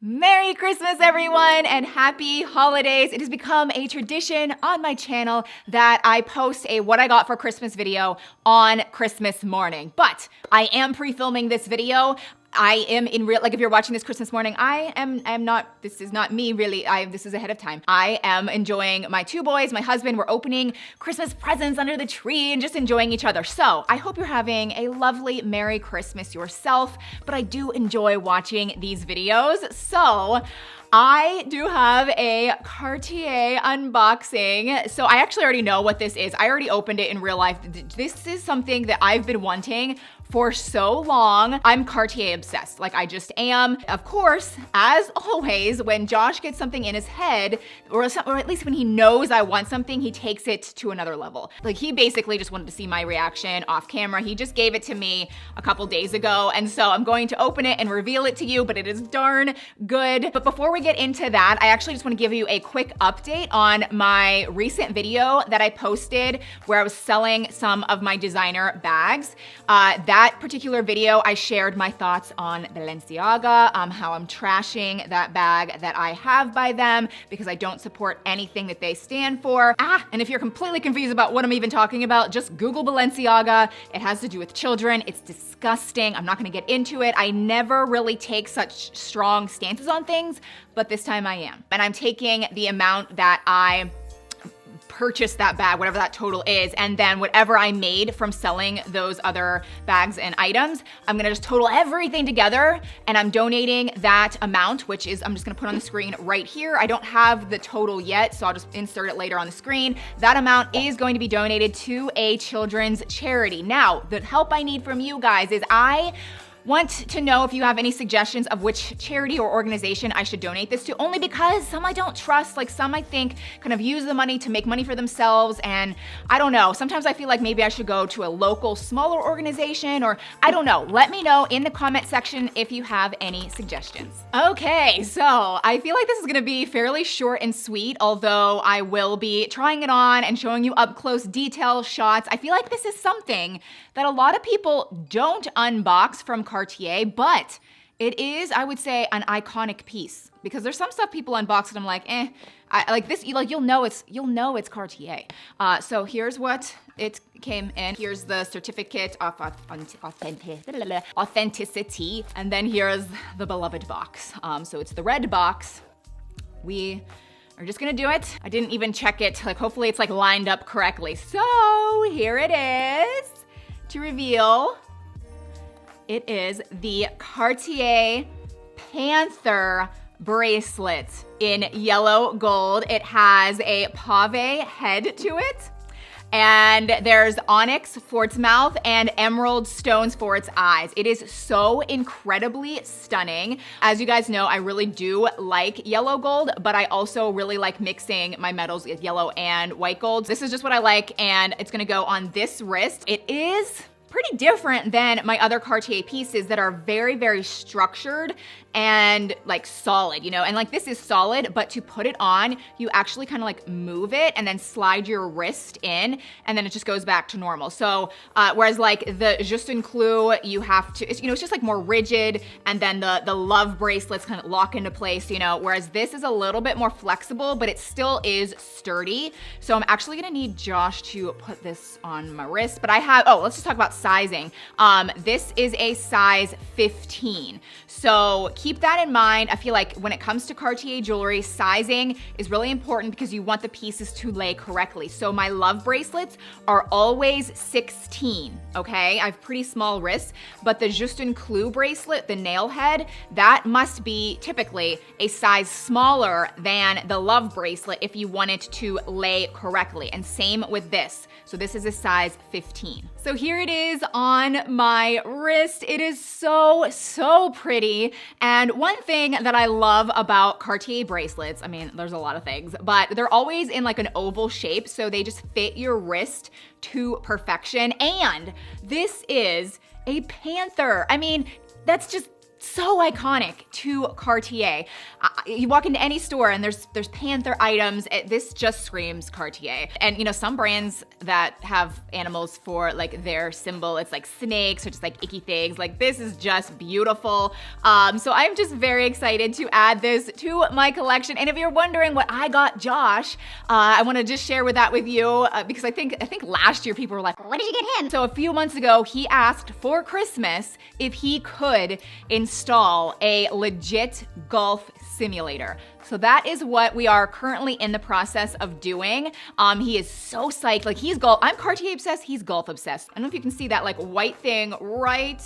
Merry Christmas, everyone, and happy holidays. It has become a tradition on my channel that I post a what I got for Christmas video on Christmas morning. But I am pre-filming this video. I am in real, like if you're watching this Christmas morning, I am not, this is not me really, this is ahead of time. I am enjoying my two boys, my husband, we're opening Christmas presents under the tree and just enjoying each other. So I hope you're having a lovely Merry Christmas yourself, but I do enjoy watching these videos. So I do have a Cartier unboxing. So I actually already know what this is. I already opened it in real life. This is something that I've been wanting for so long. I'm Cartier obsessed, like I just am. Of course, as always, when Josh gets something in his head, or at least when he knows I want something, he takes it to another level. Like he basically just wanted to see my reaction off camera. He just gave it to me a couple days ago, and so I'm going to open it and reveal it to you, but it is darn good. But before we get into that, I actually just want to give you a quick update on my recent video that I posted where I was selling some of my designer bags. That particular video, I shared my thoughts on Balenciaga, how I'm trashing that bag that I have by them because I don't support anything that they stand for. And if you're completely confused about what I'm even talking about, just Google Balenciaga. It has to do with children. It's disgusting. I'm not gonna get into it. I never really take such strong stances on things, but this time I am. And I'm taking the amount that I purchase that bag, whatever that total is, and then whatever I made from selling those other bags and items, I'm gonna just total everything together and I'm donating that amount, which is, I'm just gonna put on the screen right here. I don't have the total yet, so I'll just insert it later on the screen. That amount is going to be donated to a children's charity. Now, the help I need from you guys is I want to know if you have any suggestions of which charity or organization I should donate this to, only because some I don't trust, like some I think kind of use the money to make money for themselves, and I don't know. Sometimes I feel like maybe I should go to a local, smaller organization, or I don't know. Let me know in the comment section if you have any suggestions. Okay, so I feel like this is gonna be fairly short and sweet, although I will be trying it on and showing you up close detail shots. I feel like this is something that a lot of people don't unbox from Cartier, but it is, I would say, an iconic piece, because there's some stuff people unbox and I'm like, like this, you'll know it's Cartier. So here's what it came in. Here's the certificate of authenticity, and then here's the beloved box. So it's the red box. We are just gonna do it. I didn't even check it. Like hopefully it's like lined up correctly. So here it is to reveal. It is the Cartier Panther bracelet in yellow gold. It has a pave head to it, and there's onyx for its mouth and emerald stones for its eyes. It is so incredibly stunning. As you guys know, I really do like yellow gold, but I also really like mixing my metals with yellow and white gold. This is just what I like, and it's gonna go on this wrist. It is pretty different than my other Cartier pieces that are very, very structured and like solid, you know? And like this is solid, but to put it on, you actually kind of like move it and then slide your wrist in, and then it just goes back to normal. So whereas like the Justin Clou, you have to, it's, you know, it's just like more rigid, and then the love bracelets kind of lock into place, you know? Whereas this is a little bit more flexible, but it still is sturdy. So I'm actually gonna need Josh to put this on my wrist, but I have, oh, let's just talk about sizing. This is a size 15. So keep that in mind. I feel like when it comes to Cartier jewelry, sizing is really important because you want the pieces to lay correctly. So my love bracelets are always 16, okay? I have pretty small wrists, but the Justin Clou bracelet, the nail head, that must be typically a size smaller than the love bracelet if you want it to lay correctly. And same with this. So this is a size 15. So here it is on my wrist. It is so, so pretty. And one thing that I love about Cartier bracelets, I mean, there's a lot of things, but they're always in like an oval shape, so they just fit your wrist to perfection. And this is a panther. I mean, that's just so iconic to Cartier. You walk into any store and there's panther items. This just screams Cartier. And you know, some brands that have animals for like their symbol, it's like snakes or just like icky things. Like this is just beautiful. So I'm just very excited to add this to my collection. And if you're wondering what I got Josh, I want to just share that with you because I think last year people were like, what did you get him? So a few months ago, he asked for Christmas if he could install a legit golf simulator. So that is what we are currently in the process of doing. He is so psyched. Like he's golf. I'm Cartier obsessed. He's golf obsessed. I don't know if you can see that like white thing right.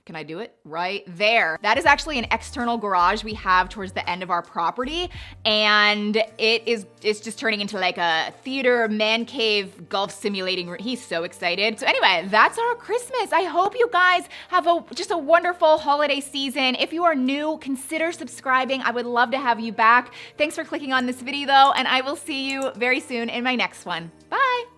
Can I do it? Right there. That is actually an external garage we have towards the end of our property. And it's just turning into like a theater, man cave, golf simulating room. He's so excited. So anyway, that's our Christmas. I hope you guys have just a wonderful holiday season. If you are new, consider subscribing. I would love to have you back. Thanks for clicking on this video though, and I will see you very soon in my next one. Bye.